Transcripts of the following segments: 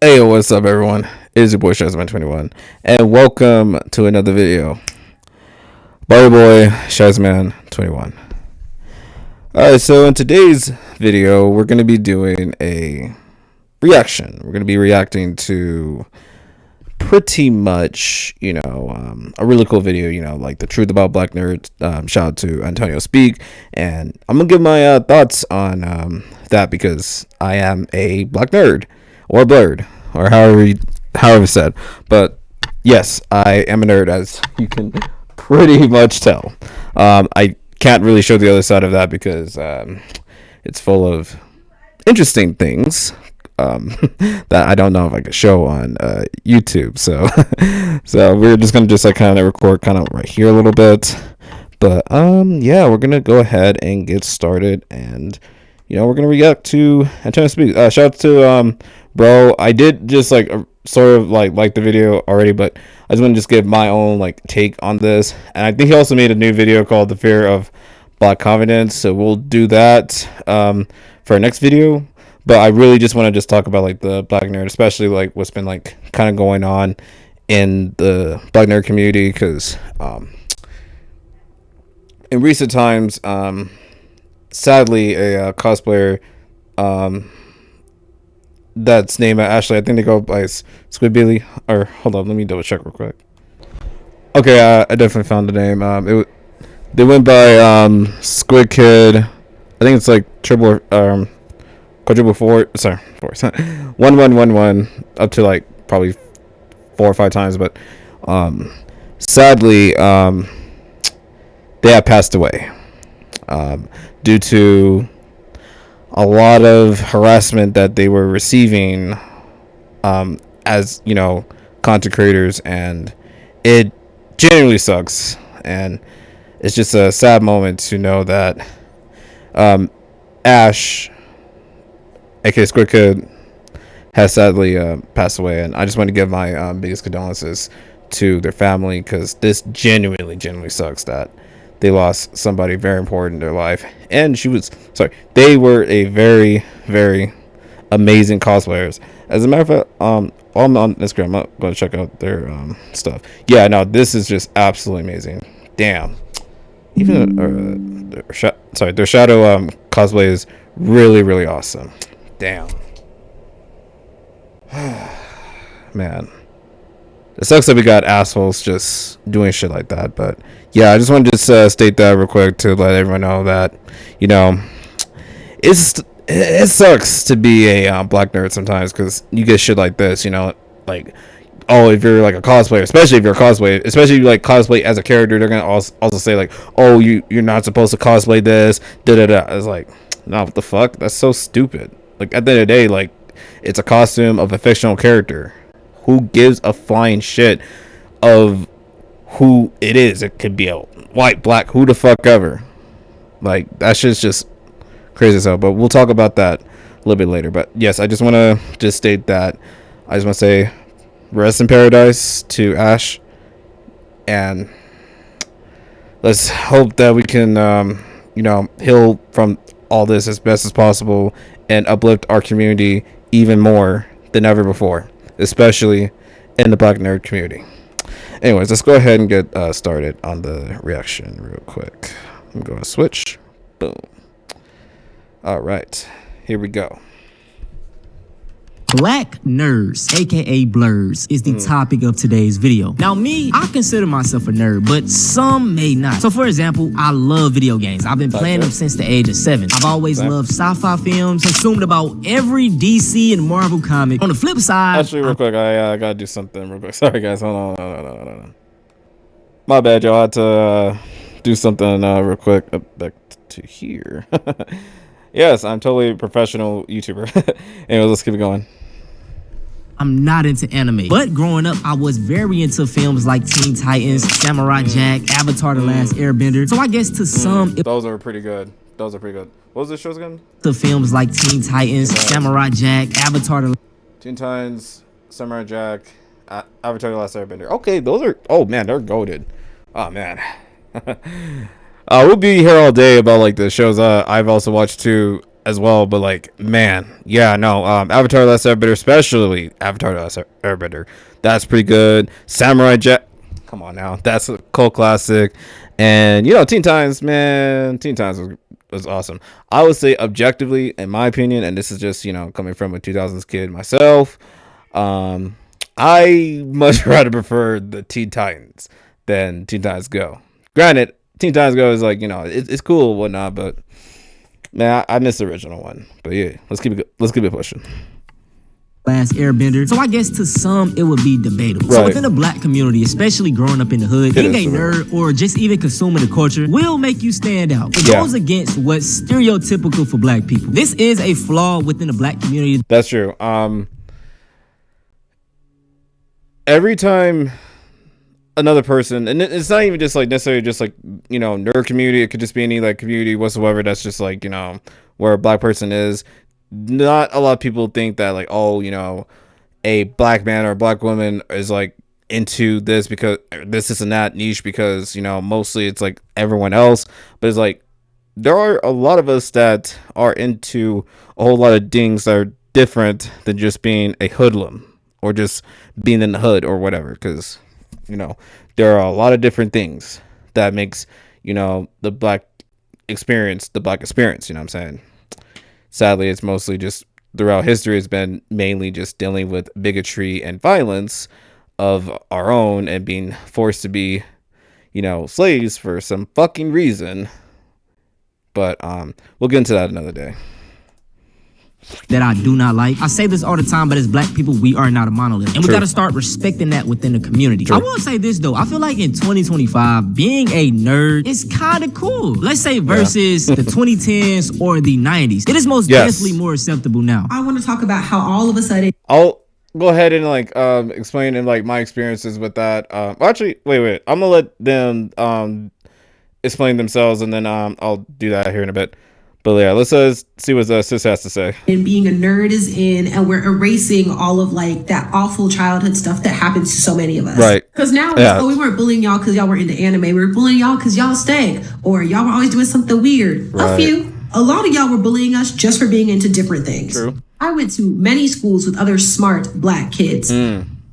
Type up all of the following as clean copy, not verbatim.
Hey, what's up, everyone? It is your boy Shazman21, and welcome to another video by your boy Shazman21. Alright, so in today's video, we're going to be doing a reaction. We're going to be reacting to pretty much, a really cool video, like the truth about Black Nerd. Shout out to Antonio Speak, and I'm going to give my thoughts on that because I am a Black Nerd. Or blurred, or however said. But yes, I am a nerd, as you can pretty much tell. I can't really show the other side of that because it's full of interesting things that I don't know if I could show on YouTube. So so we're just gonna kind of record kind of right here a little bit. But yeah, we're gonna go ahead and get started, and we're gonna react to Antonio Speak. Shout out to bro. I did just sort of like the video already, but I just want to just give my own take on this. And I think he also made a new video called "The Fear of Black Confidence," so we'll do that for our next video. But I really just want to just talk about the Black Nerd, especially what's been kind of going on in the Black Nerd community, because in recent times, sadly, a cosplayer that's named Ashley, I think they go by Squidbilly, or hold on, let me double check real quick. Okay, I definitely found the name. They went by Squid Kid. I think it's quadruple four. Sorry, 1111 up to probably 4 or 5 times, but sadly they have passed away due to a lot of harassment that they were receiving as content creators, and it genuinely sucks, and it's just a sad moment to know that Ash, aka Squid Kid, has sadly passed away. And I just want to give my biggest condolences to their family, because this genuinely sucks that they lost somebody very important in their life. And they were a very, very amazing cosplayers. As a matter of fact, I'm on Instagram. I'm going to check out their stuff. Yeah, no, this is just absolutely amazing. Damn. Even their shadow cosplay is really, really awesome. Damn. Man. It sucks that we got assholes just doing shit like that, but yeah, I just wanted to state that real quick to let everyone know that, it sucks to be a Black Nerd sometimes, because you get shit like this, oh, if you're a cosplayer, especially if you're a cosplayer, especially if you cosplay as a character, they're gonna also say oh, you're not supposed to cosplay this, da-da-da. It's no, what the fuck? That's so stupid. At the end of the day, it's a costume of a fictional character. Who gives a flying shit of who it is? It could be a white, black, who the fuck ever. That shit's just crazy as hell. But we'll talk about that a little bit later. But yes, I just want to just state that. I just want to say rest in paradise to Ash. And let's hope that we can, heal from all this as best as possible and uplift our community even more than ever before, especially in the Black Nerd community. Anyways, let's go ahead and get started on the reaction real quick. I'm going to switch. Boom. All right, here we go. Black nerds, aka blurs, is the topic of today's video. Now me, I consider myself a nerd, but some may not. So for example, I love video games. I've been playing them since the age of 7. I've always loved sci-fi films, consumed about every DC and Marvel comic. On the flip side... Actually, real quick, I gotta do something real quick. Sorry guys, hold on. My bad, y'all. I had to do something real quick. Back to here. Yes, I'm totally a professional YouTuber. Anyways, let's keep it going. I'm not into anime, but growing up, I was very into films like Teen Titans, Samurai Jack, Avatar: The Last Airbender. So I guess to some, those are pretty good. What was the shows again? The films like Teen Titans, Samurai Jack, Avatar: Teen Titans, Samurai Jack, Avatar: The Last Airbender. Okay, those are. Oh man, they're goated. Oh man. We'll be here all day about the shows I've also watched too. as well, but like, man, yeah, no, Avatar: The Last Airbender, especially Avatar: The Last Airbender, that's pretty good. Samurai Jack, come on now, that's a cult classic. And you know, Teen Titans, man, Teen Titans was awesome. I would say objectively, in my opinion, and this is just, you know, coming from a 2000s kid myself, I much rather prefer the Teen Titans than Teen Titans Go. Granted, Teen Titans Go is like, you know, it's cool and whatnot, but man, I miss the original one. But yeah, let's keep it pushing. Last Airbender. So I guess to some it would be debatable. So within the black community, especially growing up in the hood, being a nerd or just even consuming the culture will make you stand out. It goes against what's stereotypical for black people. This is a flaw within the black community. That's true. Every time another person, and it's not even just like necessarily just like, you know, nerd community, it could just be any like community whatsoever that's just like, you know, where a black person is. Not a lot of people think that like, oh, you know, a black man or a black woman is like into this because this and that niche, because, you know, mostly it's like everyone else. But it's like there are a lot of us that are into a whole lot of things that are different than just being a hoodlum or just being in the hood or whatever, because, you know, there are a lot of different things that makes, you know, the black experience, you know what I'm saying? Sadly, it's mostly just throughout history, it's been mainly just dealing with bigotry and violence of our own and being forced to be, you know, slaves for some fucking reason. But we'll get into that another day. That I do not like. I say this all the time, but as black people, we are not a monolith. And we got to start respecting that within the community. I will say this, though. I feel like in 2025, being a nerd is kind of cool. Let's say versus the 2010s or the 90s. It is most definitely more acceptable now. I want to talk about how all of a sudden... I'll go ahead and like explain in like my experiences with that. Actually, wait. I'm going to let them explain themselves, and then I'll do that here in a bit. But yeah, let's see what Sis has to say. And being a nerd is in, and we're erasing all of like that awful childhood stuff that happens to so many of us. Right. Because now, oh, we weren't bullying y'all because y'all were into anime. We were bullying y'all because y'all stank, or y'all were always doing something weird. Right. A lot of y'all were bullying us just for being into different things. True. I went to many schools with other smart black kids.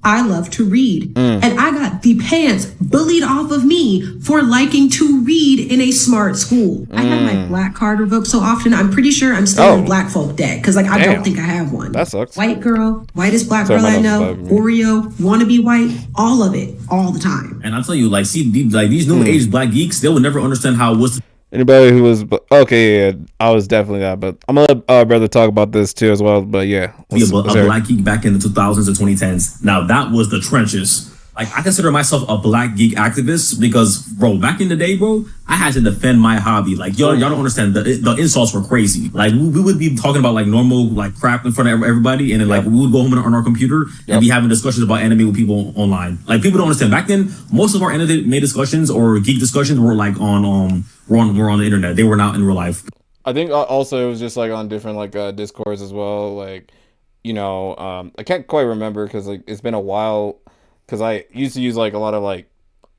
I love to read. And I got the pants bullied off of me for liking to read in a smart school. I had my black card revoked so often, I'm pretty sure I'm still in black folk debt, because like I don't think I have one. That sucks. White girl, whitest black girl I know, Oreo, wanna be white, all of it, all the time. And I'll tell you, like, see, like these new age black geeks, they will never understand how it was. Anybody who was okay, yeah, I was definitely that, but I'm gonna let brother talk about this too as well. But yeah, be a black geek back in the 2000s and 2010s. Now that was the trenches. Like, I consider myself a black geek activist because, bro, back in the day, bro, I had to defend my hobby. Like, y'all don't understand. The insults were crazy. Like, we would be talking about like normal like crap in front of everybody, and then like we would go home on our computer and be having discussions about anime with people online. Like, people don't understand. Back then, most of our anime discussions or geek discussions were like on were on the internet. They were not in real life. I think also it was just like on different like Discords as well. Like, you know, I can't quite remember because like it's been a while. Because I used to use like a lot of like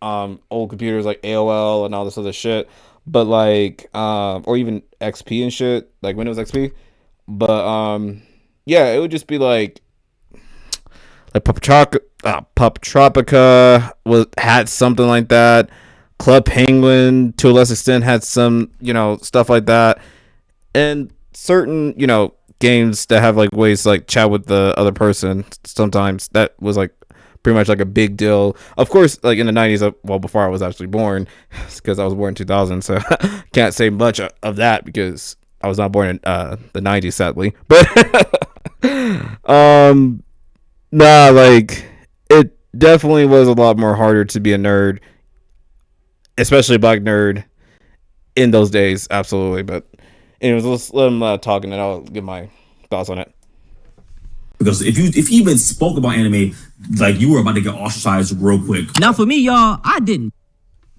old computers like AOL and all this other shit, but like or even XP and shit, like Windows XP. But yeah, it would just be like Pup Tropica had something like that. Club Penguin to a less extent had some, you know, stuff like that, and certain, you know, games that have like ways to like chat with the other person. Sometimes that was like pretty much like a big deal. Of course, like in the 90s, well, before I was actually born, because I was born in 2000, so can't say much of that because I was not born in the 90s, sadly. But nah, like it definitely was a lot more harder to be a nerd, especially a black nerd in those days. Absolutely. But anyways, let's let him talk, and then I'll give my thoughts on it. Because if you even spoke about anime, like, you were about to get ostracized real quick. Now for me, y'all, I didn't.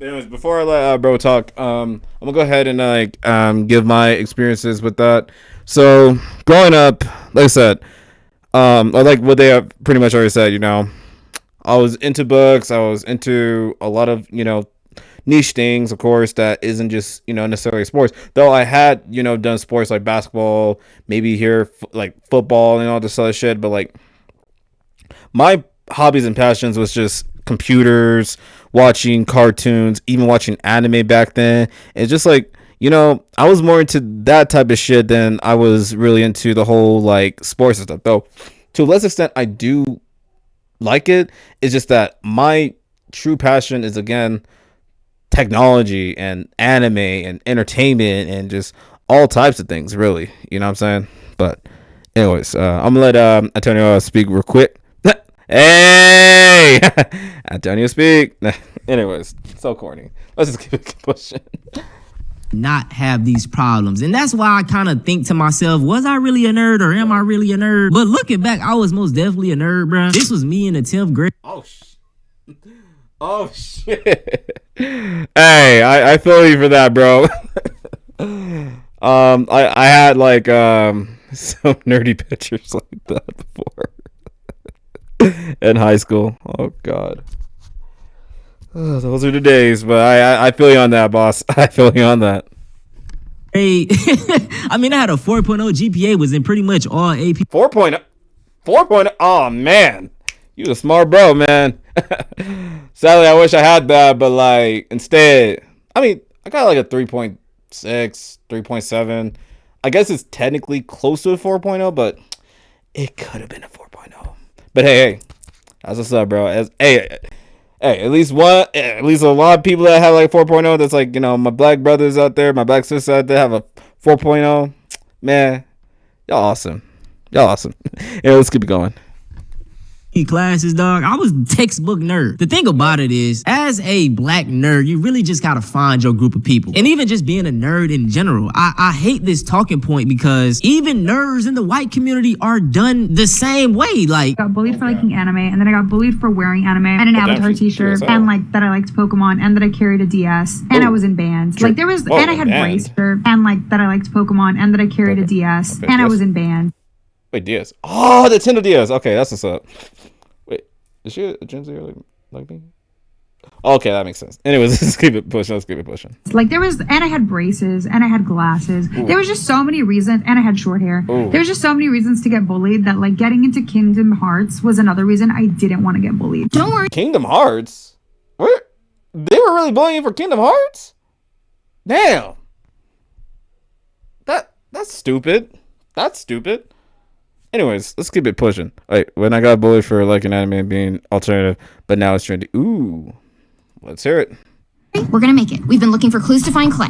Anyways, before I let bro talk, I'm gonna go ahead and like give my experiences with that. So growing up, like I said, or like what they have pretty much already said, you know, I was into books. I was into a lot of, you know, niche things, of course, that isn't just, necessarily sports. Though I had, done sports like basketball, maybe here, like football and all this other shit. But like my hobbies and passions was just computers, watching cartoons, even watching anime back then. It's just like, I was more into that type of shit than I was really into the whole like sports and stuff. Though to a less extent, I do like it. It's just that my true passion is, again, technology and anime and entertainment and just all types of things, really. You know what I'm saying? But anyways, I'm gonna let Antonio speak real quick. Hey, Antonio, speak. Anyways, so corny. Let's just keep it pushing. Not have these problems. And that's why I kind of think to myself, was I really a nerd or am I really a nerd? But looking back, I was most definitely a nerd, bro. This was me in the 10th grade. Oh shit. Hey, I feel you for that, bro. I had like some nerdy pictures like that before in high school. Oh god. Oh, those are the days, but I feel you on that, boss. I feel you on that. Hey, I mean, I had a 4.0 GPA, was in pretty much all AP. 4.0. Oh, man. You a smart bro, man. Sadly, I wish I had that, but like, instead, I mean, I got like a 3.6, 3.7. I guess it's technically close to a 4.0, but it could have been a 4.0. But hey, that's what's up, bro. Hey, at least a lot of people that have like 4.0, that's like, my black brothers out there, my black sisters out there have a 4.0. Man, y'all awesome. Yeah, let's keep it going. Classes, dog. I was textbook nerd. The thing about it is, as a black nerd, you really just gotta find your group of people. And even just being a nerd in general, I hate this talking point because even nerds in the white community are done the same way. Like, I got bullied for liking anime, and then I got bullied for wearing anime and an Avatar t-shirt, and like that I liked Pokemon, and that I carried a DS, and I was in bands. Like there was, and I had Bracer, and like that I liked Pokemon, and that I carried a DS, and I was in bands. Wait, DS. Oh, the Nintendo DS. Okay, that's what's up. Wait, is she a Gen Z like me? Okay, that makes sense. Anyways, let's keep it pushing. Like there was, and I had braces, and I had glasses. Ooh. There was just so many reasons, and I had short hair. Ooh. There was just so many reasons to get bullied that like getting into Kingdom Hearts was another reason I didn't want to get bullied. Don't worry. Kingdom Hearts? What? They were really bullying you for Kingdom Hearts? Damn. That's stupid. Anyways, let's keep it pushing. Like, when I got bullied for like an anime being alternative, but now it's trendy. Ooh, let's hear it. We're gonna make it. We've been looking for clues to find Clay.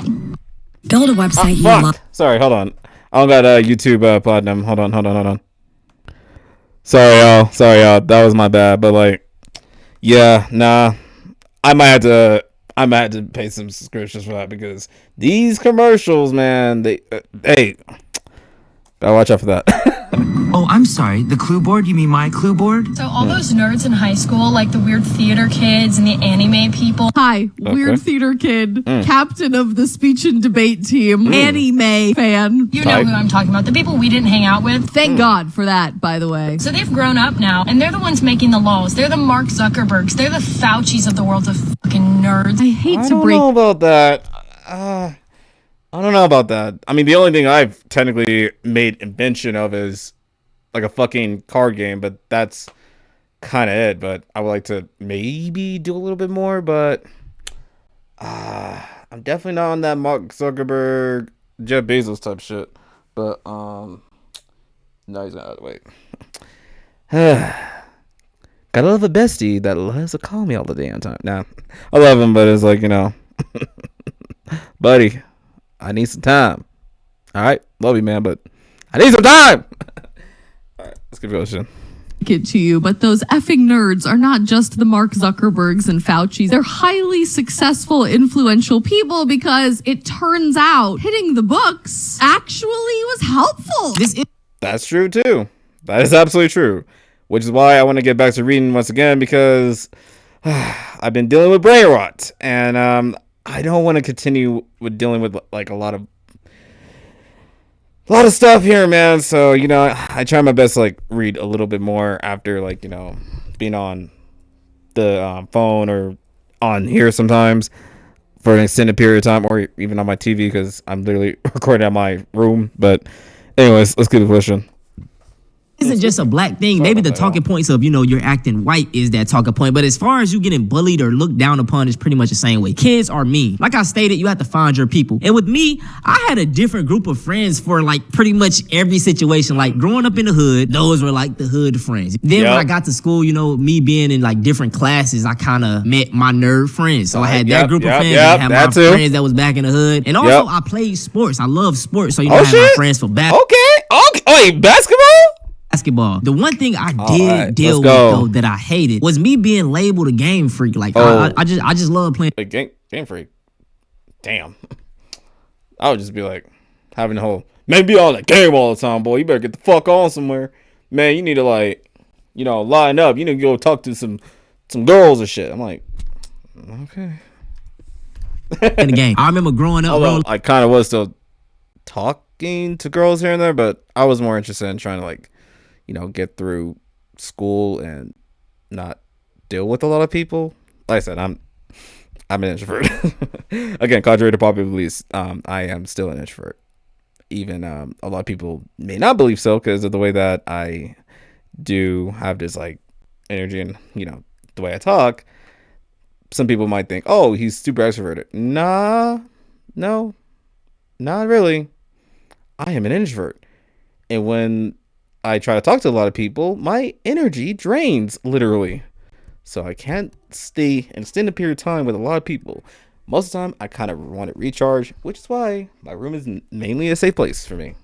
Build a website you love. Sorry, hold on. I don't got YouTube Platinum. Hold on. Sorry, y'all. That was my bad. But like, yeah, nah. I might have to pay some subscriptions for that because these commercials, man, hey, gotta watch out for that. Oh, I'm sorry. The clue board? You mean my clue board? So all those nerds in high school, like the weird theater kids and the anime people. Hi, weird theater kid, captain of the speech and debate team, anime fan. You know who I'm talking about. The people we didn't hang out with. Thank God for that, by the way. So they've grown up now, and they're the ones making the laws. They're the Mark Zuckerbergs. They're the Faucis of the world of fucking nerds. I hate to break... I don't know about that. I don't know about that. I mean, the only thing I've technically made invention of is like a fucking card game, but that's kind of it. But I would like to maybe do a little bit more, but I'm definitely not on that Mark Zuckerberg, Jeff Bezos type shit. But no, he's not. Wait. Gotta love a bestie that loves to call me all the damn time. Nah, I love him, but it's like, buddy, I need some time. All right, love you, man, but I need some time. All right, let's keep going. It to you, but those effing nerds are not just the Mark Zuckerbergs and Fauci's. They're highly successful, influential people because it turns out hitting the books actually was helpful. That's true too. That is absolutely true. Which is why I want to get back to reading once again, because I've been dealing with brain rot, and I don't want to continue with dealing with like a lot of stuff here, man. So I try my best to like read a little bit more after like being on the phone or on here sometimes. for an extended period of time, or even on my TV because I'm literally recording at my room. But anyways, let's keep it pushing. Isn't just a black thing. Maybe the talking points of, you're acting white is that talking point. But as far as you getting bullied or looked down upon, it's pretty much the same way. Kids are mean. Like I stated, you have to find your people. And with me, I had a different group of friends for like pretty much every situation. Like growing up in the hood, those were like the hood friends. Then when I got to school, me being in like different classes, I kind of met my nerd friends. So I had that group of friends. I had my friends that was back in the hood. And also I played sports. I love sports. So I had my friends for basketball. Okay. Wait, basketball? The one thing I did deal with though that I hated was me being labeled a game freak. Like I just love playing. Like game freak. Damn. I would just be like having the whole maybe all that game all the time, boy. You better get the fuck on somewhere, man. You need to like, line up. You need to go talk to some girls or shit. I'm like, okay. In the game, I remember growing up. Although I kind of was still talking to girls here and there, but I was more interested in trying to like, get through school and not deal with a lot of people. Like I said, I'm an introvert. Again, contrary to popular beliefs, I am still an introvert. Even a lot of people may not believe so because of the way that I do have this like energy and the way I talk. Some people might think, oh, he's super extroverted. No, not really. I am an introvert, and when I try to talk to a lot of people, my energy drains, literally. So I can't stay an extended period of time with a lot of people. Most of the time, I kind of want to recharge, which is why my room is mainly a safe place for me.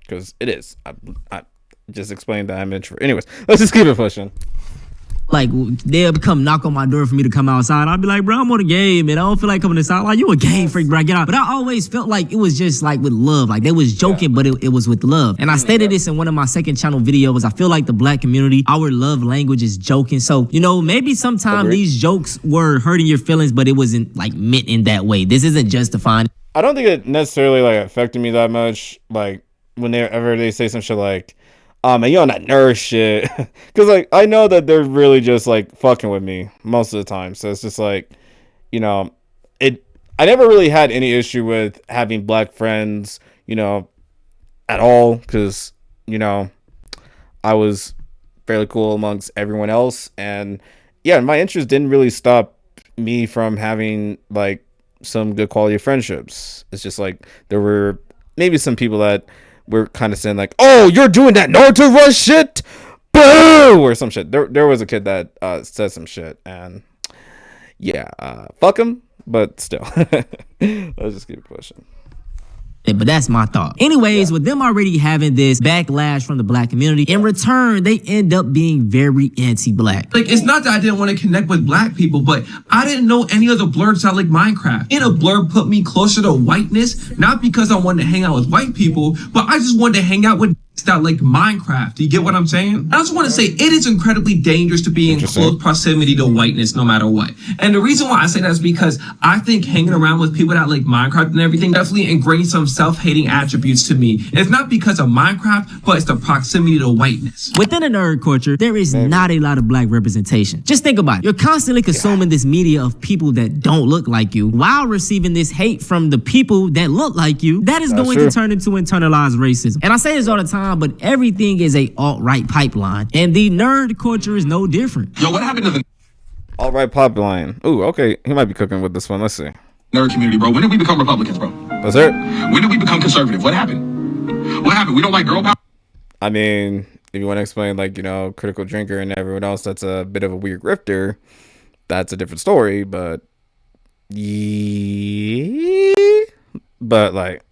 Because it is. I just explained that I'm an introvert. Anyways, let's just keep it pushing. Like, they'll come knock on my door for me to come outside. I'll be like, bro, I'm on a game, and I don't feel like coming inside. Like, you a game freak, bro, get out. But I always felt like it was just like with love. Like, they was joking, but it was with love. And I stated this in one of my second channel videos. I feel like the black community, our love language is joking. So, maybe sometimes these jokes were hurting your feelings, but it wasn't like meant in that way. This isn't justifying. I don't think it necessarily like affected me that much. Like, whenever they say some shit like, man, you on that nerd shit. Because, like, I know that they're really just, like, fucking with me most of the time. So it's just, like, I never really had any issue with having black friends, at all. Because, I was fairly cool amongst everyone else. And, yeah, my interest didn't really stop me from having, like, some good quality of friendships. It's just, like, there were maybe some people that we're kind of saying like, oh, you're doing that Naruto run shit, boo, or some shit. There was a kid that said some shit, and yeah, fuck him, but still, let's just keep pushing. But that's my thought. Anyways, with them already having this backlash from the black community, in return, they end up being very anti-black. Like, it's not that I didn't want to connect with black people, but I didn't know any other blurbs that like Minecraft. And a blurb put me closer to whiteness, not because I wanted to hang out with white people, but I just wanted to hang out with that like Minecraft. Do you get what I'm saying? I just want to say it is incredibly dangerous to be in close proximity to whiteness no matter what. And the reason why I say that is because I think hanging around with people that like Minecraft and everything definitely ingrains some self-hating attributes to me. And it's not because of Minecraft, but it's the proximity to whiteness. Within the nerd culture, there is not a lot of black representation. Just think about it. You're constantly consuming this media of people that don't look like you while receiving this hate from the people that look like you. That is going to turn into internalized racism. And I say this all the time, but everything is a alt-right pipeline, and the nerd culture is no different. Yo, what happened to the alt-right pipeline? Ooh, okay, he might be cooking with this one. Let's see. Nerd community, bro? When did we become Republicans, bro? That's it. When did we become conservative? What happened? What happened? We don't like girl power? I mean, if you want to explain, like, Critical Drinker and everyone else that's a bit of a weird grifter, that's a different story, but yeah, but like,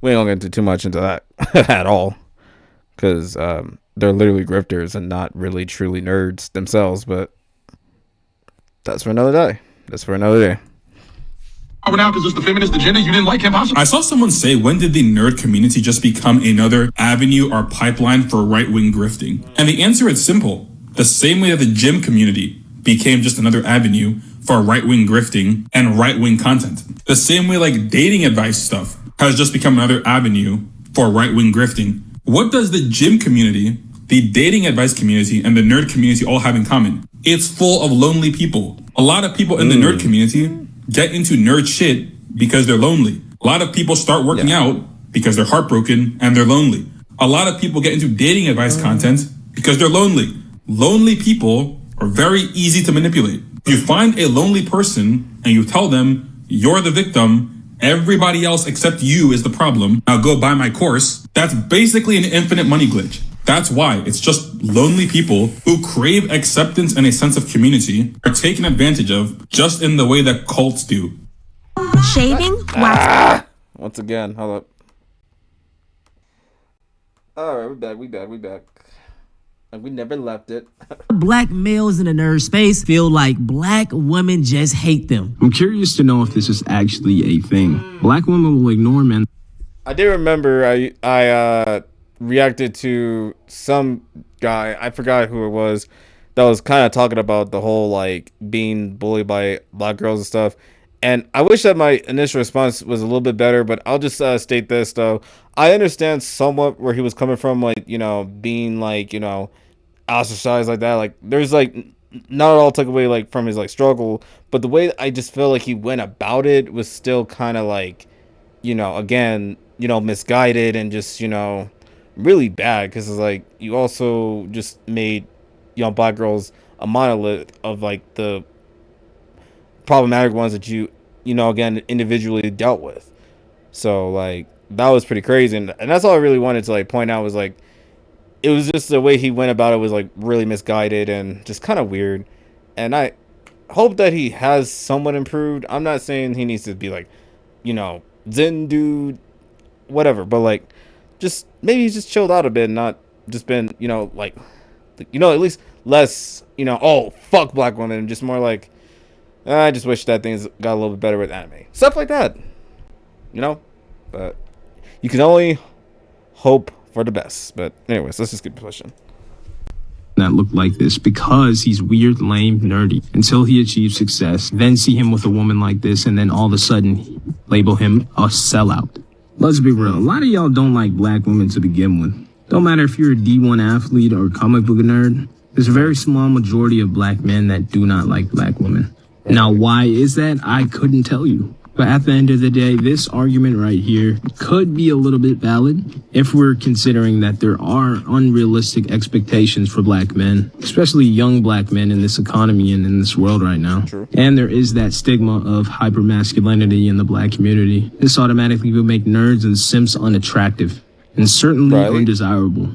we ain't gonna get into too much into that at all. Because they're literally grifters and not really truly nerds themselves, but that's for another day. Now, because it's the feminist agenda, you didn't like Kim Possible. I saw someone say, when did the nerd community just become another avenue or pipeline for right-wing grifting? And the answer is simple. The same way that the gym community became just another avenue for right-wing grifting and right-wing content. The same way like dating advice stuff has just become another avenue for right-wing grifting. What does the gym community, the dating advice community, and the nerd community all have in common? It's full of lonely people. A lot of people in the nerd community get into nerd shit because they're lonely. A lot of people start working out because they're heartbroken and they're lonely. A lot of people get into dating advice content because they're lonely. Lonely people are very easy to manipulate. If you find a lonely person and you tell them you're the victim, everybody else except you is the problem, now go buy my course, that's basically an infinite money glitch. That's why it's just lonely people who crave acceptance and a sense of community are taken advantage of just in the way that cults do. Shaving, wax. Once again, hold up. Alright, we back. And we never left it. Black males in the nerd space feel like black women just hate them. I'm curious to know if this is actually a thing. Black women will ignore men. I do remember I reacted to some guy, I forgot who it was, that was kind of talking about the whole like being bullied by black girls and stuff. And I wish that my initial response was a little bit better, but I'll just state this though. I understand somewhat where he was coming from, like, you know, being like, you know, ostracized like that. Like, there's like not at all took away like from his like struggle, but the way I just feel like he went about it was still kind of like, you know, again, you know, misguided and just, you know, really bad, because it's like you also just made, you know, black girls a monolith of like the problematic ones that you know, again, individually dealt with. So like that was pretty crazy, and that's all I really wanted to like point out was like it was just the way he went about it was like really misguided and just kind of weird. And I hope that he has somewhat improved. I'm not saying he needs to be like, you know, Zen dude, whatever, but like just maybe he's just chilled out a bit and not just been, you know, like, you know, at least less, you know, oh fuck black women, and just more like, I just wish that things got a little bit better with anime. Stuff like that. You know? But you can only hope for the best. But anyways, let's just keep pushing. That look like this because he's weird, lame, nerdy until he achieves success. Then see him with a woman like this, and then all of a sudden label him a sellout. Let's be real. A lot of y'all don't like black women to begin with. Don't matter if you're a D1 athlete or a comic book nerd. There's a very small majority of black men that do not like black women. Now, why is that? I couldn't tell you. But at the end of the day, this argument right here could be a little bit valid if we're considering that there are unrealistic expectations for black men, especially young black men in this economy and in this world right now. True. And there is that stigma of hypermasculinity in the black community. This automatically will make nerds and simps unattractive and certainly undesirable.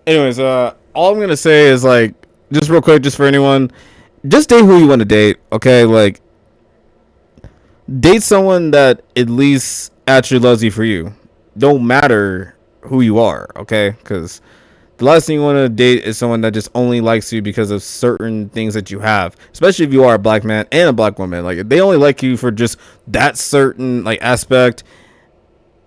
Anyways, all I'm going to say is like, just real quick, just for anyone, just date who you want to date, okay? Like, date someone that at least actually loves you for you. Don't matter who you are, okay? Because the last thing you want to date is someone that just only likes you because of certain things that you have. Especially if you are a black man and a black woman. Like, if they only like you for just that certain like aspect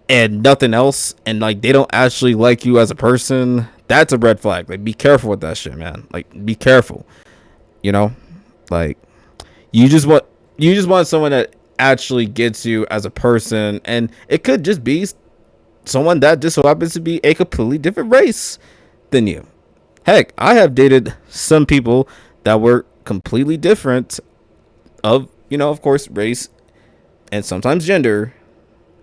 and nothing else, and like they don't actually like you as a person, that's a red flag. Like, be careful with that shit, man. Like, be careful. You know, like you just want someone that actually gets you as a person, and it could just be someone that just so happens to be a completely different race than you. Heck, I have dated some people that were completely different of, you know, of course, race and sometimes gender,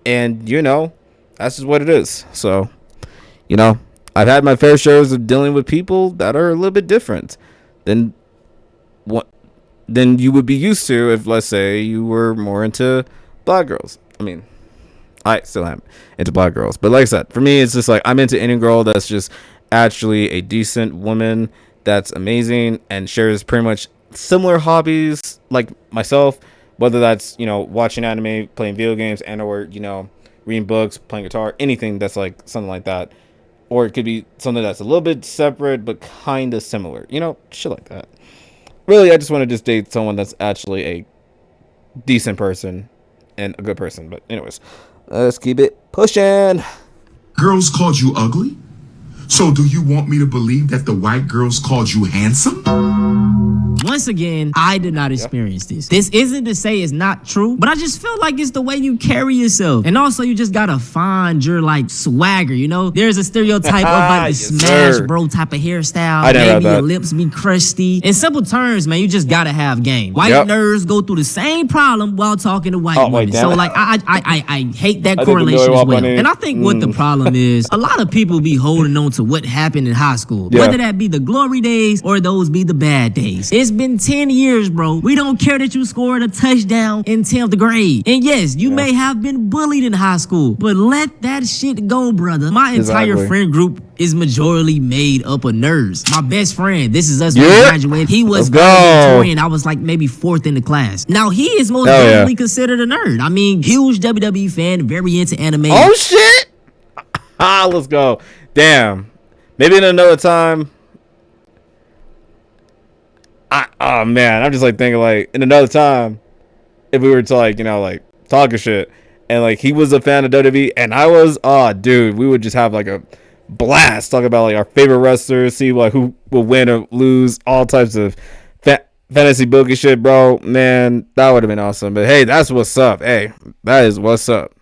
and you know, that's just what it is. So, you know, I've had my fair shares of dealing with people that are a little bit different than what you would be used to if, let's say, you were more into black girls. I mean, I still am into black girls, but like I said, for me, it's just like I'm into any girl that's just actually a decent woman that's amazing and shares pretty much similar hobbies like myself, whether that's, you know, watching anime, playing video games, and or, you know, reading books, playing guitar, anything that's like something like that. Or it could be something that's a little bit separate but kind of similar, you know, shit like that. Really, I just want to just date someone that's actually a decent person and a good person. But anyways, let's keep it pushing. Girls called you ugly? So do you want me to believe that the white girls called you handsome? One once again, I did not experience this. This isn't to say it's not true, but I just feel like it's the way you carry yourself. And also, you just gotta find your like swagger, you know? There's a stereotype of like the smash bro type of hairstyle. Maybe your lips be crusty. In simple terms, man, you just gotta have game. White nerds go through the same problem while talking to white women. So like, I hate that correlation as well. And I think what the problem is, a lot of people be holding on to what happened in high school. Whether that be the glory days or those be the bad days. It's been 10 years, bro. We don't care that you scored a touchdown in 10th grade. And yes, you may have been bullied in high school, but let that shit go, brother. My entire friend group is majorly made up of nerds. My best friend, this is us when we graduated. He was Victorian. I was like maybe 4th in the class. Now he is most definitely considered a nerd. I mean, huge WWE fan, very into anime. Oh shit! Let's go. Damn. Maybe in another time. Oh man, I'm just like thinking like in another time, if we were to like, you know, like talking shit and like he was a fan of WWE and I was, dude, we would just have like a blast talking about like our favorite wrestlers, see like who will win or lose, all types of fantasy bookie shit, bro. Man, that would have been awesome. But hey, that's what's up. Hey, that is what's up.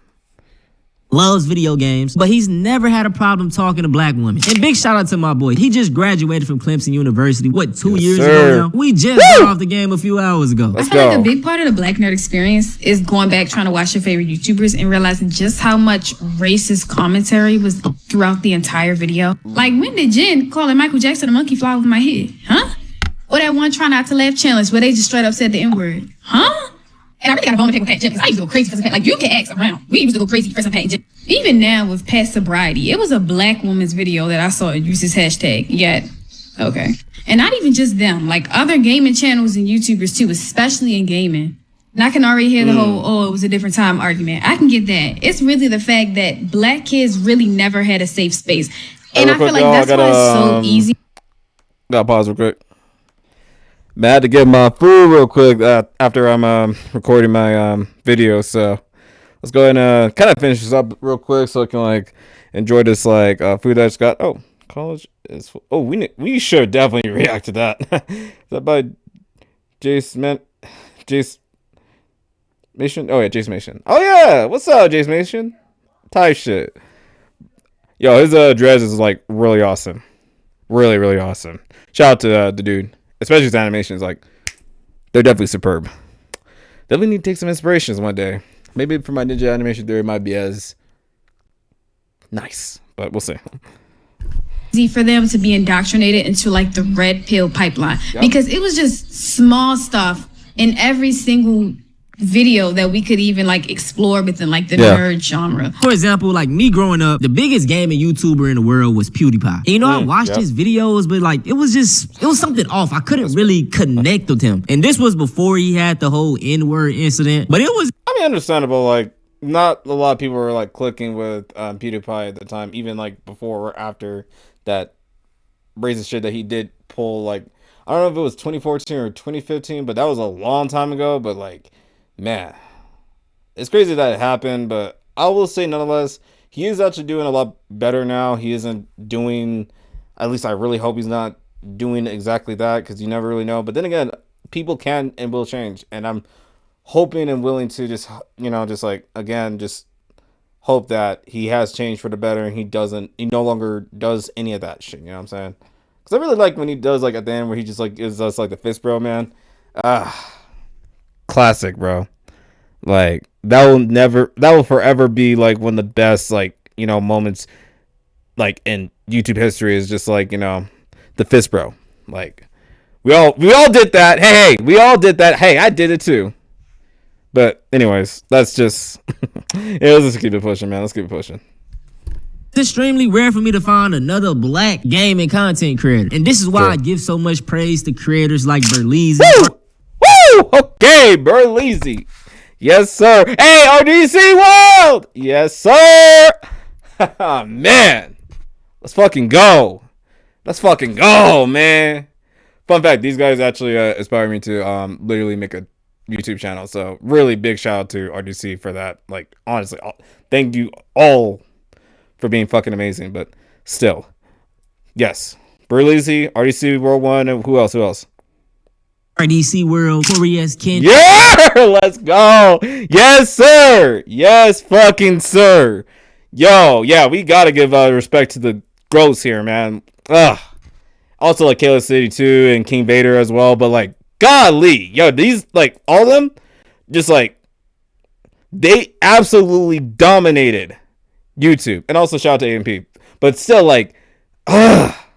Loves video games, but he's never had a problem talking to black women. And big shout out to my boy. He just graduated from Clemson University, 2 years ago now? We just got off the game a few hours ago. I feel like a big part of the black nerd experience is going back, trying to watch your favorite YouTubers and realizing just how much racist commentary was throughout the entire video. Like, when did Jen calling Michael Jackson a monkey fly over my head? Huh? Or that one try not to laugh challenge where they just straight up said the N-word. Huh? And I really got a bone to pick with Pat Jen because I used to go crazy for some Pat. Like, you can ask around. We used to go crazy for some Pat Jen. Even now with past sobriety, it was a black woman's video that I saw use this hashtag. Yet, okay. And not even just them, like other gaming channels and YouTubers too, especially in gaming. And I can already hear the whole, it was a different time argument. I can get that. It's really the fact that black kids really never had a safe space. And I feel like that's why it's so easy. Gotta pause real quick. Man, I had to get my food real quick after I'm recording my video, so let's go ahead and kind of finish this up real quick so I can like enjoy this like food that I just got. Oh, college is we should definitely react to that. Is that by Jace Mason? Oh yeah, Jace Mason. Oh yeah, what's up, Jace Mason? Type shit. Yo, his dress is like really awesome, really awesome. Shout out to the dude. Especially his animations, like, they're definitely superb. Definitely need to take some inspirations one day. Maybe for my Ninja Animation Theory, it might be as nice, but we'll see. Easy for them to be indoctrinated into like the red pill pipeline because it was just small stuff in every single video that we could even like explore within like the nerd genre. For example, like me growing up, the biggest gaming YouTuber in the world was PewDiePie. And, you know, I watched his videos, but like it was something off. I couldn't really connect with him. And this was before he had the whole N-word incident. But it was, I mean, understandable. Like, not a lot of people were like clicking with PewDiePie at the time, even like before or after that racist shit that he did pull. Like, I don't know if it was 2014 or 2015, but that was a long time ago. But like, man, it's crazy that it happened, but I will say nonetheless, he is actually doing a lot better now. He isn't doing, at least I really hope he's not doing exactly that, because you never really know. But then again, people can and will change, and I'm hoping and willing to just, you know, just like, again, just hope that he has changed for the better and he no longer does any of that shit, you know what I'm saying? Because I really like when he does, like, at the end where he just, like, gives us, like, the fist bro, man. Classic, bro. Like, that will forever be like one of the best, like, you know, moments like in YouTube history, is just like, you know, the fist bro. Like, we all did that. Hey, we all did that. Hey, I did it too. But anyways, let's just let's just keep it pushing, man. Let's keep it pushing. It's extremely rare for me to find another black gaming content creator. And this is why I give so much praise to creators like Berleezy. Woo! Okay, Berleezy. Yes, sir. Hey, RDC World! Yes, sir! Man. Let's fucking go. Let's fucking go, man. Fun fact, these guys actually inspired me to literally make a YouTube channel. So really big shout out to RDC for that. Like, honestly, thank you all for being fucking amazing. But still, yes. Berleezy, RDC World 1, and who else? DC World, Corey S. Ken. Yeah, let's go. Yes, sir. Yes, fucking sir. Yo, yeah, we gotta give respect to the growths here, man. Ugh. Also, like Kayla City too, and King Vader as well. But like, golly, yo, these like all of them, just like they absolutely dominated YouTube. And also shout out to AMP. But still, like,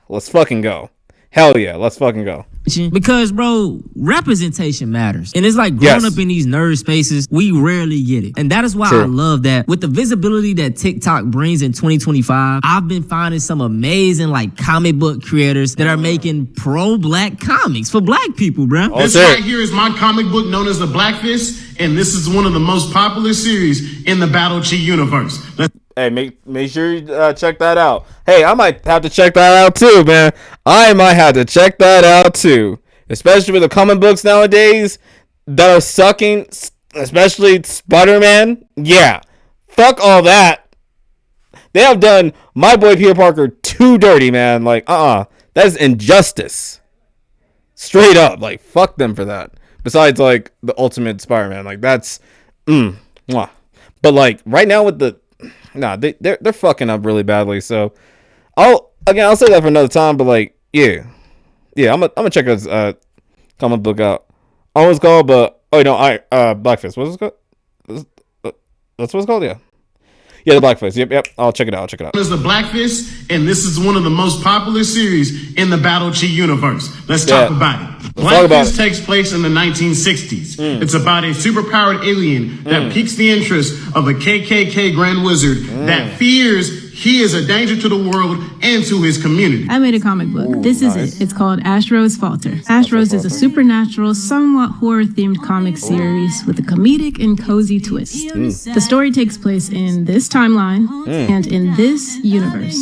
let's fucking go. Hell yeah, let's fucking go. Because, bro, representation matters. And it's like growing up in these nerd spaces, we rarely get it. And that is why I love that with the visibility that TikTok brings in 2025, I've been finding some amazing like comic book creators that are making pro-black comics for black people, bro. This right here is my comic book known as The Black Fist, and this is one of the most popular series in the Battle Chi universe. Hey, make sure you check that out. Hey, I might have to check that out too, man. I might have to check that out too. Especially with the comic books nowadays that are sucking, especially Spider-Man. Yeah, fuck all that. They have done my boy Peter Parker too dirty, man. Like, that is injustice. Straight up, like, fuck them for that. Besides, like, the Ultimate Spider-Man, like, that's, mwah. But like, right now with the they're fucking up really badly. So I'll say that for another time. But like, yeah, I'm gonna check this comic book out. I was called, but Black Fist. What's it called? That's what it's called. Yeah, the Black Fist. Yep. I'll check it out. It's The Black Fist, and this is one of the most popular series in the Battle Chi universe. Let's talk about it. Black Fist takes place in the 1960s. It's about a superpowered alien that piques the interest of a KKK Grand Wizard that fears he is a danger to the world and to his community. I made a comic book. This is it. It's called Astro's Falter. Astro's is a supernatural, somewhat horror-themed comic series with a comedic and cozy twist. The story takes place in this timeline and in this universe.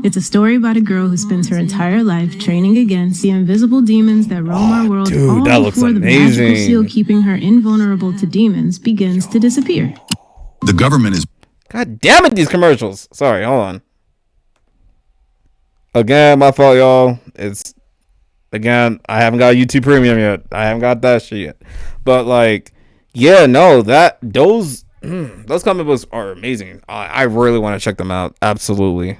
It's a story about a girl who spends her entire life training against the invisible demons that roam our world all before the magical seal keeping her invulnerable to demons begins to disappear. The government is... God damn it, these commercials. Sorry, hold on. Again, my fault, y'all. I haven't got YouTube Premium yet. I haven't got that shit yet. But like, yeah, no, those comic books are amazing. I really want to check them out. Absolutely.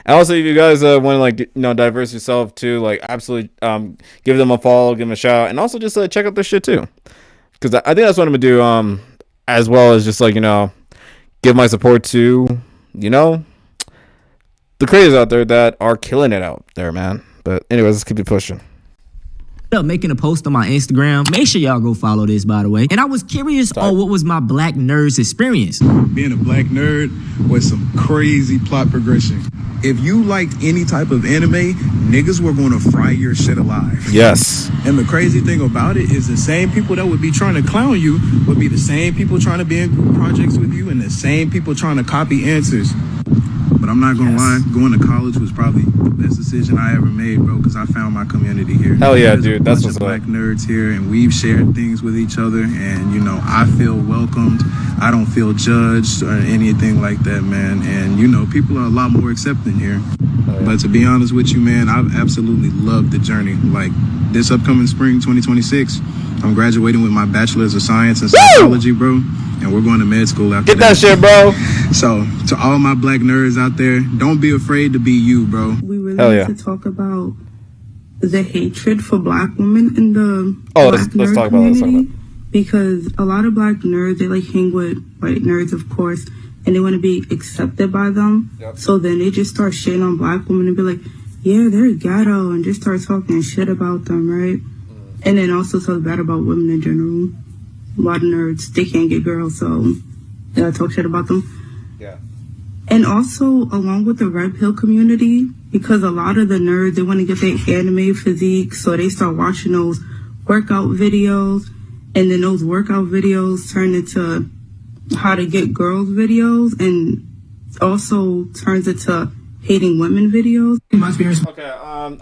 And also, if you guys want to like, diverse yourself too, like absolutely give them a follow, give them a shout out, and also just check out their shit too. Because I think that's what I'm gonna do. As well as just like, give my support to, the creators out there that are killing it out there, man. But anyways, let's keep it pushing. Up making a post on my Instagram. Make sure y'all go follow this, by the way. And I was curious on what was my black nerd's experience. Being a black nerd was some crazy plot progression. If you liked any type of anime, niggas were going to fry your shit alive. Yes. And the crazy thing about it is the same people that would be trying to clown you would be the same people trying to be in group projects with you and the same people trying to copy answers. But I'm not gonna lie, going to college was probably the best decision I ever made, bro, because I found my community here. Hell yeah, dude. That's what's black nerds here, and we've shared things with each other, and I feel welcomed. I don't feel judged or anything like that, man. And people are a lot more accepting here. But to be honest with you, man, I've absolutely loved the journey. Like this upcoming spring, 2026, I'm graduating with my bachelor's of science in psychology, bro. And we're going to med school after that. Get that shit, bro. So, to all my black nerds out there, don't be afraid to be you, bro. We really need to talk about the hatred for black women in the let's talk about that. Because a lot of black nerds, they like hang with white nerds, of course, and they want to be accepted by them. Yep. So then they just start shitting on black women and be like, yeah, they're ghetto, and just start talking shit about them, right? And then also talk bad about women in general. A lot of nerds, they can't get girls, so they talk shit about them. Yeah. And also, along with the red pill community, because a lot of the nerds, they want to get their anime physique, so they start watching those workout videos, and then those workout videos turn into how to get girls videos, and also turns into hating women videos. Okay,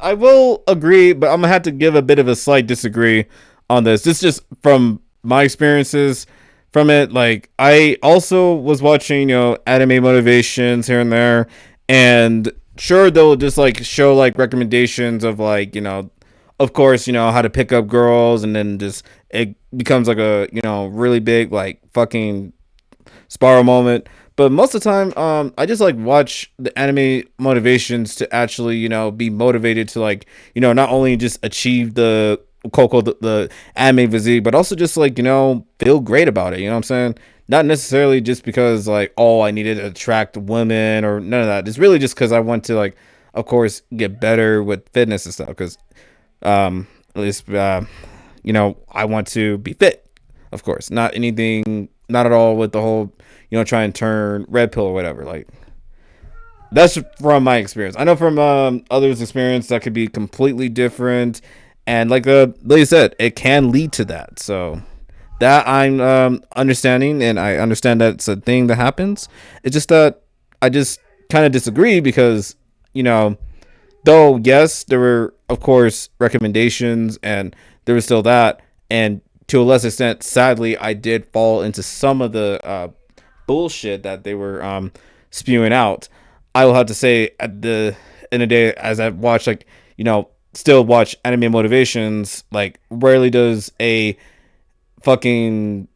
I will agree, but I'm gonna have to give a bit of a slight disagree on this. This is just from my experiences from it. Like, I also was watching, anime motivations here and there, and sure, they'll just like show like recommendations of like, of course, you know, how to pick up girls, and then just it becomes like a, you know, really big like fucking spiral moment. But most of the time, I just like watch the anime motivations to actually, you know, be motivated to like, you know, not only just achieve the the anime physique, but also just like, you know, feel great about it. You know what I'm saying? Not necessarily just because like, oh, I needed to attract women or none of that. It's really just because I want to like, of course, get better with fitness and stuff. Because at least, you know, I want to be fit, of course. Not anything, not at all with the whole, you know, try and turn red pill or whatever. Like, that's from my experience. I know from others' experience that could be completely different. And like you said, it can lead to that. So that I'm understanding, and I understand that it's a thing that happens. It's just that I just kind of disagree because, you know, though, yes, there were, of course, recommendations and there was still that. And to a lesser extent, sadly, I did fall into some of the bullshit that they were spewing out. I will have to say at the end of the day, as I've watched, like, you know, still watch anime motivations, like rarely does a fucking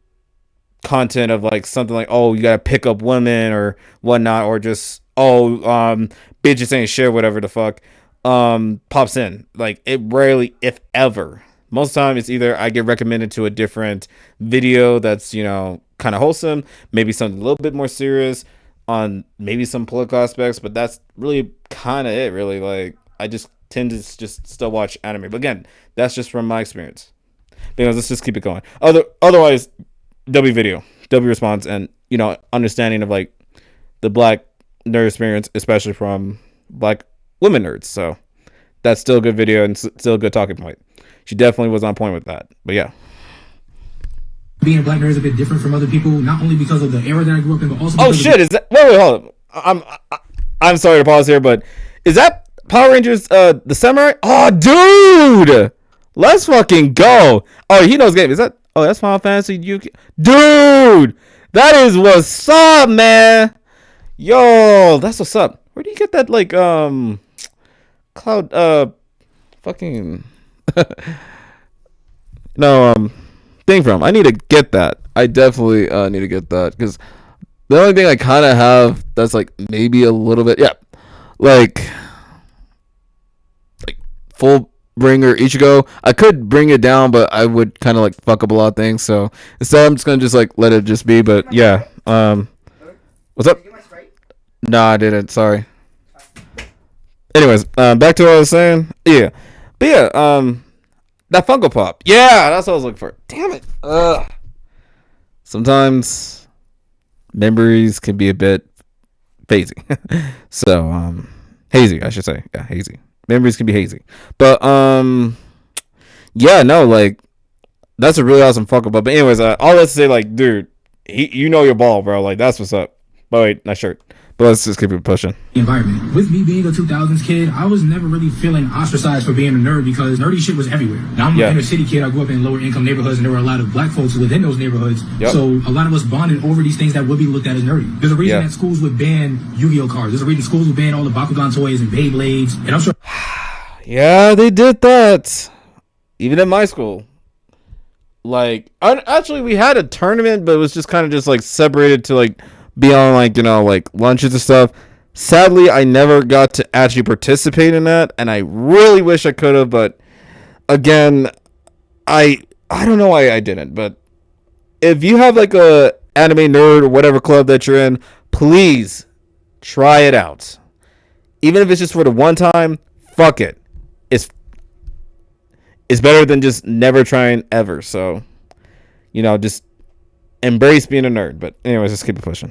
content of like something like, oh, you gotta pick up women or whatnot, or just, oh, bitches ain't shit, whatever the fuck, pops in. Like, it rarely, if ever. Most of the time it's either I get recommended to a different video that's, you know, kind of wholesome, maybe something a little bit more serious on maybe some political aspects, but that's really kind of it, really. Like, I just tend to just still watch anime. But again, that's just from my experience. Because let's just keep it going. Otherwise, W video, W response, and, you know, understanding of like the black nerd experience, especially from black women nerds. So that's still a good video and still a good talking point. She definitely was on point with that. But yeah. Being a black nerd is a bit different from other people, not only because of the era that I grew up in, but also oh shit, is that, wait, hold on. I'm sorry to pause here, but is that Power Rangers the Samurai? Oh dude, let's fucking go. Oh, he knows game. Is that, oh, that's Final Fantasy UK. Dude, that is what's up, man. Yo, that's what's up. Where do you get that like cloud fucking no thing from? I need to get that. I definitely need to get that, because the only thing I kind of have that's like maybe a little bit, yeah, like full bringer Ichigo. I could bring it down, but I would kind of like fuck up a lot of things. So instead, I'm just gonna just like let it just be. But yeah, what's up? No, I didn't. Sorry. Anyways, back to what I was saying. Yeah, but yeah, that Funko Pop. Yeah, that's what I was looking for. Damn it. Sometimes memories can be a bit hazy. So, hazy, I should say. Yeah, hazy. Memories can be hazy. But, yeah, no, like, that's a really awesome Funko Pop. But anyways, all let's say, like, dude, you know your ball, bro. Like, that's what's up. But wait, nice shirt. But let's just keep it pushing. Environment. With me being a 2000s kid, I was never really feeling ostracized for being a nerd because nerdy shit was everywhere. Now, I'm an inner city kid. I grew up in lower income neighborhoods, and there were a lot of black folks within those neighborhoods. Yep. So a lot of us bonded over these things that would be looked at as nerdy. There's a reason that schools would ban Yu-Gi-Oh cards. There's a reason schools would ban all the Bakugan toys and Beyblades. And I'm sure. Yeah, they did that. Even in my school. Like, actually, we had a tournament, but it was just kind of just like separated to like be on like, you know, like lunches and stuff. Sadly, I never got to actually participate in that, and I really wish I could have, but again, I don't know why I didn't. But if you have like a anime nerd or whatever club that you're in, please try it out. Even if it's just for the one time, fuck it. It's better than just never trying ever. So, you know, just embrace being a nerd. But anyways, let's keep it pushing.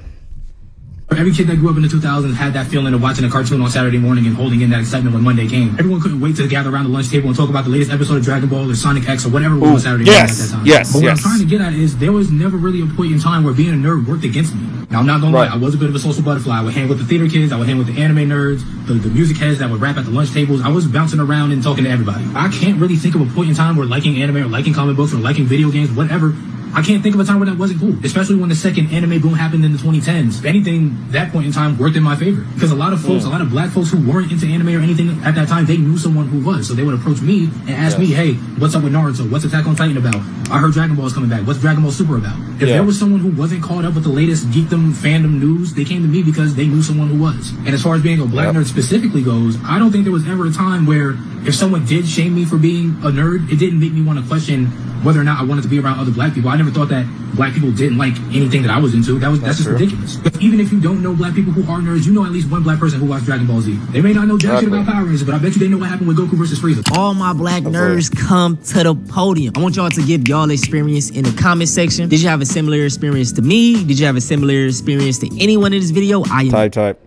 Every kid that grew up in the 2000s had that feeling of watching a cartoon on Saturday morning and holding in that excitement when Monday came. Everyone couldn't wait to gather around the lunch table and talk about the latest episode of Dragon Ball or Sonic X or whatever was on Saturday morning at that time. But what I'm trying to get at is there was never really a point in time where being a nerd worked against me. Now, I'm not gonna lie, I was a bit of a social butterfly. I would hang with the theater kids, I would hang with the anime nerds, the music heads that would rap at the lunch tables. I was bouncing around and talking to everybody. I can't really think of a point in time where liking anime or liking comic books or liking video games, whatever, I can't think of a time where that wasn't cool, especially when the second anime boom happened in the 2010s. If anything, that point in time worked in my favor because a lot of folks, a lot of black folks who weren't into anime or anything at that time, they knew someone who was. So they would approach me and ask me, hey, what's up with Naruto? What's Attack on Titan about? I heard Dragon Ball is coming back. What's Dragon Ball Super about? If there was someone who wasn't caught up with the latest geekdom fandom news, they came to me because they knew someone who was. And as far as being a black nerd specifically goes, I don't think there was ever a time where if someone did shame me for being a nerd, it didn't make me want to question whether or not I wanted to be around other black people. I never thought that black people didn't like anything that I was into. That's just ridiculous. But even if you don't know black people who are nerds, you know at least one black person who watched Dragon Ball Z. They may not know jack shit about Power Rangers, but I bet you they know what happened with Goku versus Frieza. All my black nerds come to the podium. I want y'all to give y'all experience in the comment section. Did you have a similar experience to me? Did you have a similar experience to anyone in this video? Type.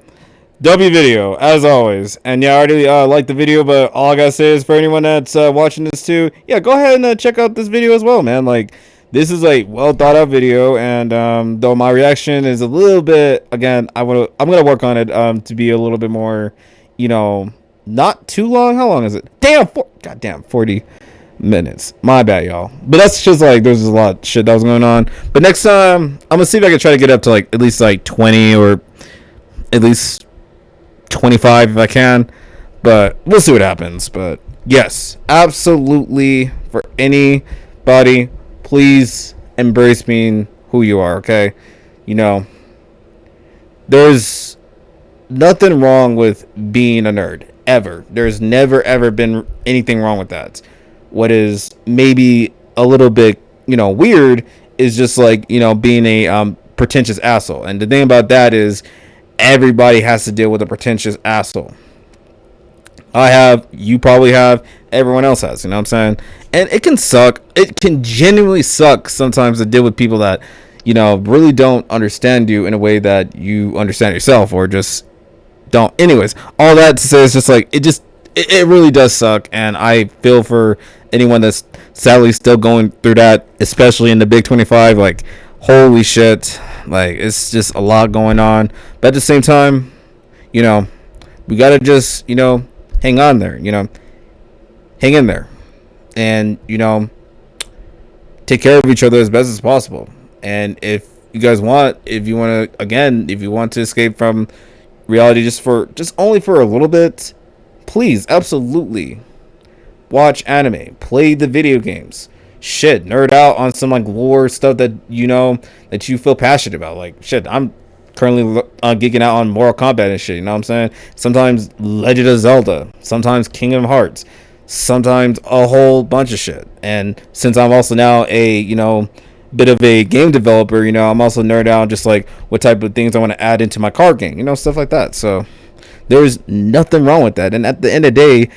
W video, as always. And yeah, I already liked the video, but all I gotta say is for anyone that's watching this too, yeah, go ahead and check out this video as well, man. Like, this is a well thought out video, and though my reaction is a little bit, again, I'm gonna work on it to be a little bit more, you know, not too long. How long is it? Goddamn, 40 minutes. My bad, y'all. But that's just like, there's a lot of shit that was going on. But next time, I'm gonna see if I can try to get up to like at least like 20 or at least 25 if I can, but we'll see what happens. But yes, absolutely, for anybody, please embrace being who you are, okay? You know, there's nothing wrong with being a nerd, ever. There's never ever been anything wrong with that. What is maybe a little bit, you know, weird is just like, you know, being a pretentious asshole. And the thing about that is everybody has to deal with a pretentious asshole. I have, you probably have, everyone else has, you know what I'm saying? And it can suck. It can genuinely suck sometimes to deal with people that, you know, really don't understand you in a way that you understand yourself, or just don't. Anyways, all that to say is just like, it really does suck. And I feel for anyone that's sadly still going through that, especially in the Big 25. Like, holy shit. Like, it's just a lot going on. But at the same time, you know, we gotta just, you know, hang on there, you know, hang in there, and, you know, take care of each other as best as possible. And if you guys want, if you want to escape from reality just only for a little bit, please, absolutely watch anime, play the video games, shit, nerd out on some like lore stuff that, you know, that you feel passionate about. Like, shit, I'm currently geeking out on Mortal Kombat and shit, you know what I'm saying? Sometimes Legend of Zelda, sometimes Kingdom Hearts, sometimes a whole bunch of shit. And since I'm also now a, you know, bit of a game developer, you know, I'm also nerd out just like what type of things I want to add into my card game, you know, stuff like that. So there's nothing wrong with that. And at the end of the day,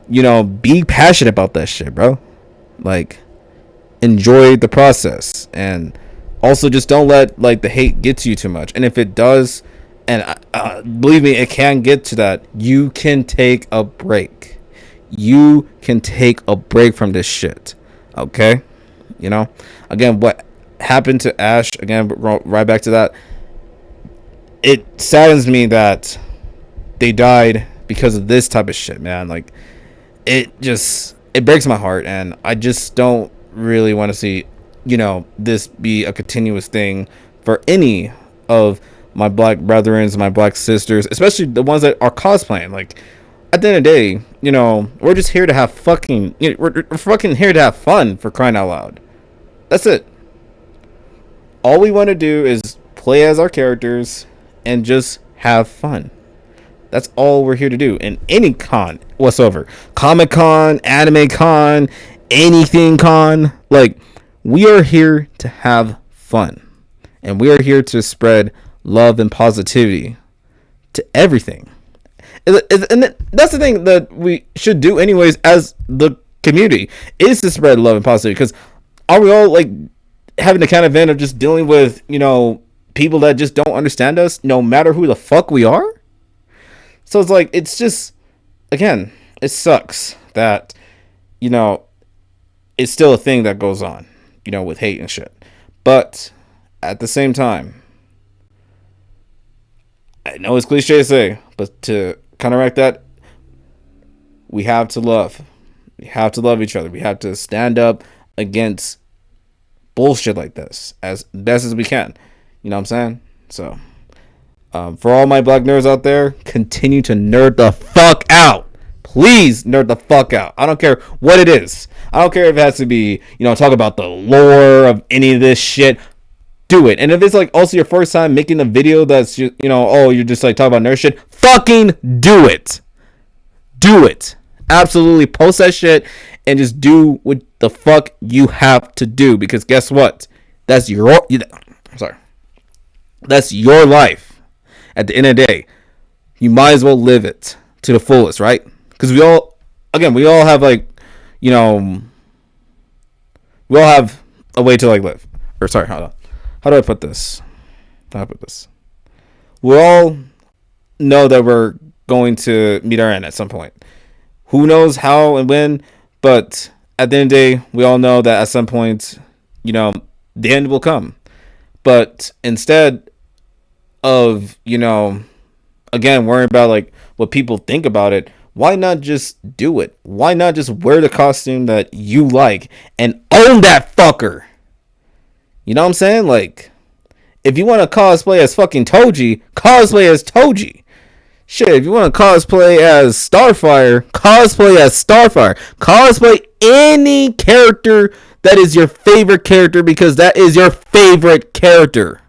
you know, be passionate about that shit, bro. Like, enjoy the process, and also just don't let like the hate get to you too much. And if it does, and believe me, it can get to that, you can take a break. You can take a break from this shit, okay? You know, again, what happened to Ash, again, right back to that, it saddens me that they died because of this type of shit, man. Like, it breaks my heart, and I just don't really want to see, you know, this be a continuous thing for any of my black brethren, my black sisters, especially the ones that are cosplaying. Like, at the end of the day, you know, we're just here to have fucking, you know, we're fucking here to have fun, for crying out loud. That's it. All we want to do is play as our characters and just have fun. That's all we're here to do in any con whatsoever. Comic-Con, Anime Con, anything con. Like, we are here to have fun, and we are here to spread love and positivity to everything. And that's the thing that we should do anyways as the community, is to spread love and positivity. Because are we all like having the kind of event of just dealing with, you know, people that just don't understand us, no matter who the fuck we are? So it's like, it's just, again, it sucks that, you know, it's still a thing that goes on, you know, with hate and shit. But at the same time, I know it's cliche to say, but to counteract that, we have to love. We have to love each other. We have to stand up against bullshit like this as best as we can. You know what I'm saying? So, for all my black nerds out there, continue to nerd the fuck out. Please nerd the fuck out. I don't care what it is. I don't care if it has to be, talk about the lore of any of this shit. Do it. And if it's like also your first time making a video that's just, you're just like talking about nerd shit, fucking do it. Do it. Absolutely post that shit and just do what the fuck you have to do, because guess what? That's your life. At the end of the day, you might as well live it to the fullest, right? Because we all have like, we all have a way to like live. Or sorry, hold on. How do I put this? We all know that we're going to meet our end at some point. Who knows how and when, but at the end of the day, we all know that at some point, the end will come. But instead of, again, worrying about like what people think about it, why not just do it? Why not just wear the costume that you like and own that fucker? You know what I'm saying? Like, if you want to cosplay as fucking Toji, cosplay as Toji. Shit, if you want to cosplay as Starfire, cosplay as Starfire. Cosplay any character that is your favorite character, because that is your favorite character.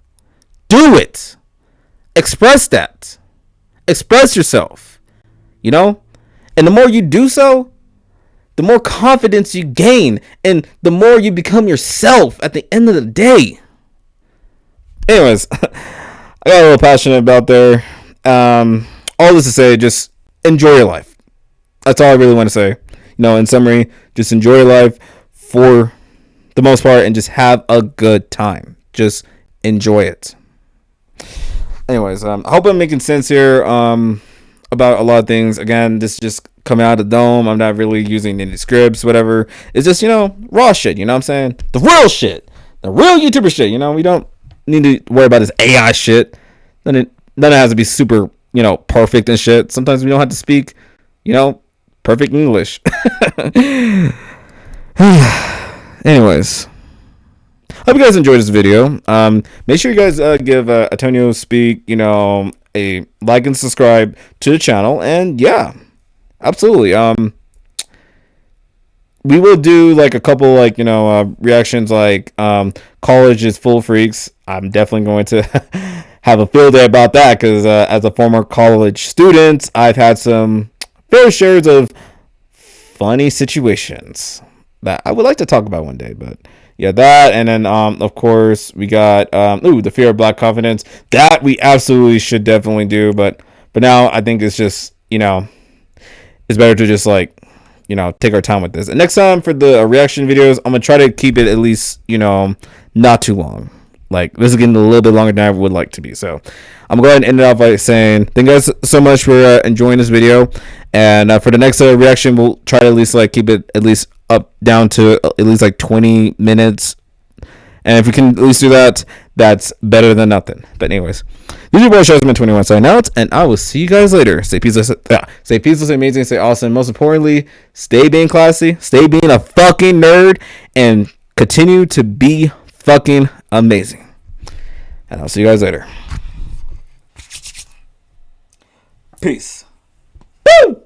Do it. Express that. Express yourself. And the more you do so, the more confidence you gain, and the more you become yourself at the end of the day. Anyways, I got a little passionate about there. All this to say, just enjoy your life. That's all I really want to say. In summary, just enjoy your life for the most part and just have a good time. Just enjoy it. Anyways, I hope I'm making sense here about a lot of things. Again, this just coming out of the dome. I'm not really using any scripts, whatever. It's just, raw shit, you know what I'm saying? The real shit. The real YouTuber shit, we don't need to worry about this AI shit. Then it has to be super, perfect and shit. Sometimes we don't have to speak, perfect English. Anyways, hope you guys enjoyed this video. Make sure you guys give Antonio Speak, a like and subscribe to the channel. And yeah, absolutely. We will do like a couple like reactions like college is full of freaks. I'm definitely going to have a field day about that, because as a former college student, I've had some fair shares of funny situations that I would like to talk about one day. But yeah, that, and then of course we got the Fear of Black Confidence. That we absolutely should definitely do, but for now I think it's just it's better to just like take our time with this. And next time for the reaction videos, I'm gonna try to keep it at least not too long. Like, this is getting a little bit longer than I would like to be. So I'm going to end it off by saying thank you guys so much for enjoying this video. And for the next reaction, we'll try to at least like keep it at least up down to at least like 20 minutes. And if we can at least do that, that's better than nothing. But anyways, this is your boy Shazman21 signing out, and I will see you guys later. Stay peaceful, stay amazing, stay awesome. Most importantly, stay being classy, stay being a fucking nerd, and continue to be fucking amazing. And I'll see you guys later. Peace. Woo!